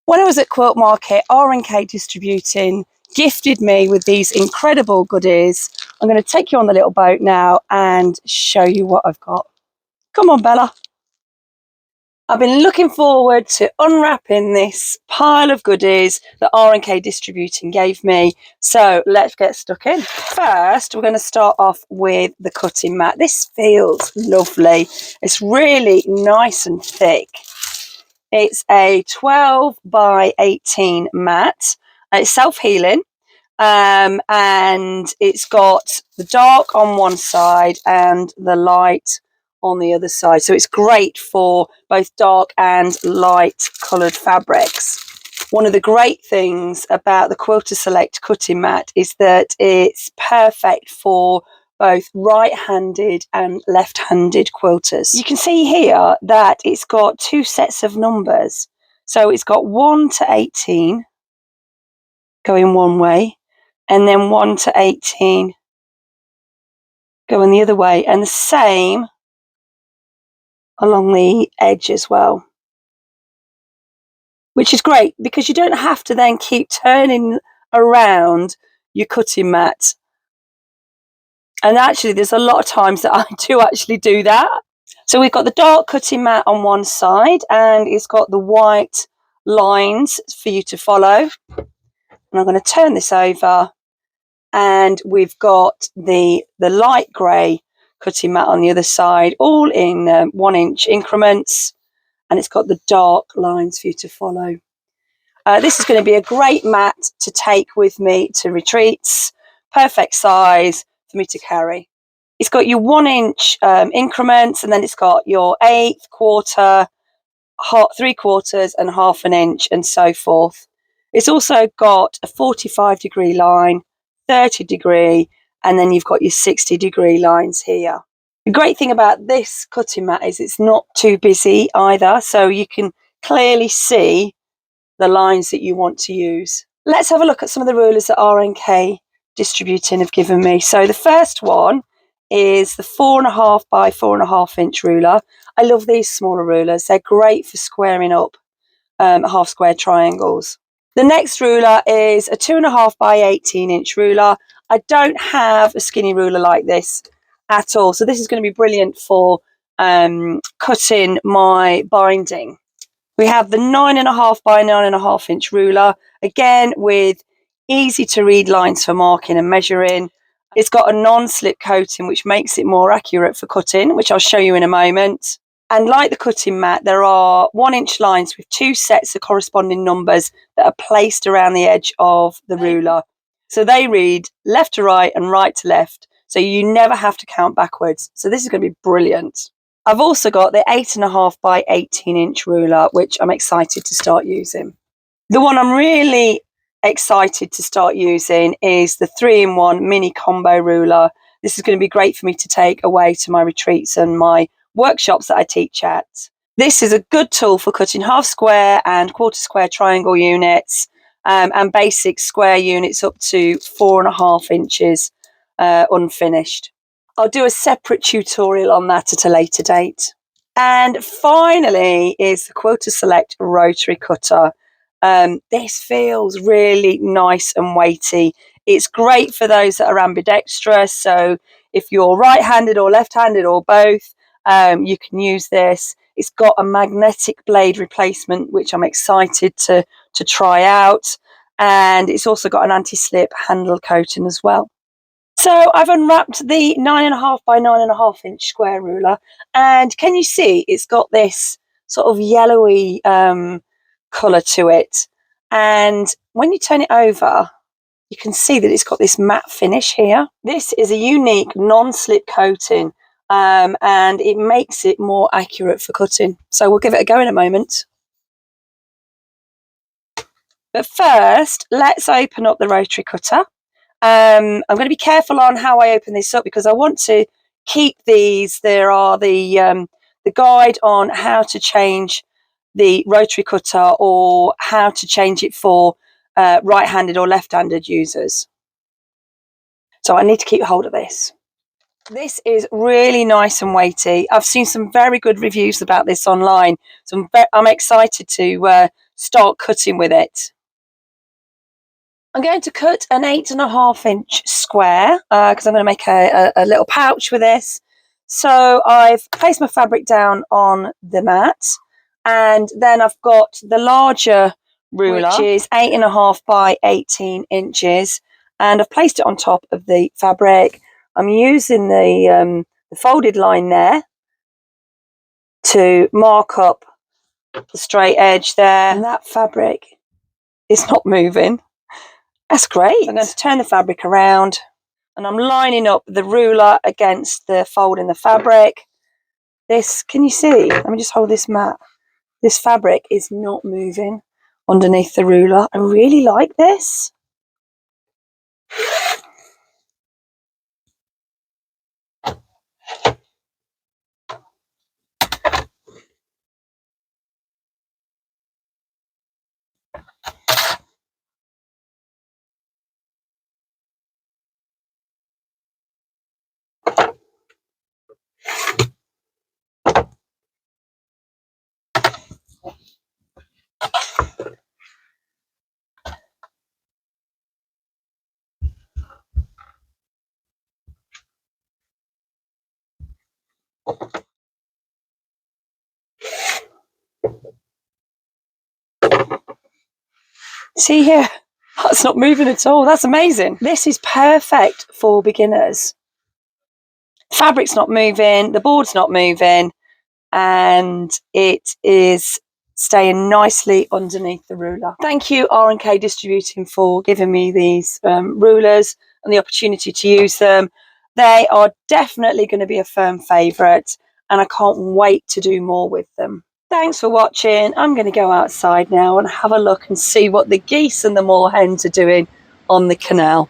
When I was at Quilt Market, RNK Distributing gifted me with these incredible goodies. I'm going to take you on the little boat now and show you what I've got. Come on, Bella. I've been looking forward to unwrapping this pile of goodies that RNK Distributing gave me. So let's get stuck in. First, we're going to start off with the cutting mat. This feels lovely. It's really nice and thick. It's a 12 by 18 mat. It's self-healing, and it's got the dark on one side and the light on the other side. So it's great for both dark and light coloured fabrics. One of the great things about the Quilter Select cutting mat is that it's perfect for both right-handed and left-handed quilters. You can see here that it's got two sets of numbers. So it's got 1 to 18 going one way, and then 1 to 18 going the other way, and the same along the edge as well, which is great because you don't have to then keep turning around your cutting mat. And actually, there's a lot of times that I do actually do that. So we've got the dark cutting mat on one side, and it's got the white lines for you to follow. And I'm going to turn this over, and we've got the light grey cutting mat on the other side, all in 1 inch increments, and it's got the dark lines for you to follow. This is going to be a great mat to take with me to retreats. Perfect size for me to carry. It's got your 1 inch increments, and then it's got your 1/8, quarter, 3/4 and 1/2 inch, and so forth. It's also got a 45-degree line, 30-degree, and then you've got your 60-degree lines here. The great thing about this cutting mat is it's not too busy either, so you can clearly see the lines that you want to use. Let's have a look at some of the rulers that RNK Distributing have given me. So the first one is the 4.5 by 4.5 inch ruler. I love these smaller rulers. They're great for squaring up half square triangles. The next ruler is a 2.5 by 18 inch ruler. I don't have a skinny ruler like this at all, so this is going to be brilliant for cutting my binding. We have the 9.5 by 9.5 inch ruler, again with easy to read lines for marking and measuring. It's got a non-slip coating, which makes it more accurate for cutting, which I'll show you in a moment. And like the cutting mat, there are 1 inch lines with 2 sets of corresponding numbers that are placed around the edge of the ruler. So they read left to right and right to left, so you never have to count backwards. So this is going to be brilliant. I've also got the 8.5 by 18 inch ruler, which I'm excited to start using. The one I'm really excited to start using is the 3-in-1 mini combo ruler. This is going to be great for me to take away to my retreats and my workshops that I teach at. This is a good tool for cutting half square and quarter square triangle units, and basic square units up to 4.5 inches unfinished. I'll do a separate tutorial on that at a later date. And finally is the Quilter Select rotary cutter. This feels really nice and weighty. It's great for those that are ambidextrous. So if you're right-handed or left-handed or both, you can use this. It's got a magnetic blade replacement, which I'm excited to try out. And it's also got an anti-slip handle coating as well. So I've unwrapped the 9.5 by 9.5 inch square ruler, and can you see it's got this sort of yellowy colour to it, and when you turn it over you can see that it's got this matte finish here. This is a unique non-slip coating, and it makes it more accurate for cutting, so we'll give it a go in a moment. But first, let's open up the rotary cutter. I'm going to be careful on how I open this up because I want to keep these. There are the guide on how to change the rotary cutter or how to change it for right-handed or left-handed users. So I need to keep hold of this. This is really nice and weighty. I've seen some very good reviews about this online, so I'm excited to start cutting with it. I'm going to cut an 8.5 inch square because I'm going to make a little pouch with this. So I've placed my fabric down on the mat, and then I've got the larger ruler, which is 8.5 by 18 inches, and I've placed it on top of the fabric. I'm using the folded line there to mark up the straight edge there, and that fabric is not moving. That's great. I'm going to turn the fabric around, and I'm lining up the ruler against the fold in the fabric. This, can you see? Let me just hold this mat. This fabric is not moving underneath the ruler. I really like this. See here? That's not moving at all. That's amazing. This is perfect for beginners. Fabric's not moving, the board's not moving, and it is staying nicely underneath the ruler. Thank you, RNK Distributing, for giving me these rulers and the opportunity to use them. They are definitely going to be a firm favourite, and I can't wait to do more with them. Thanks for watching. I'm going to go outside now and have a look and see what the geese and the moorhens are doing on the canal.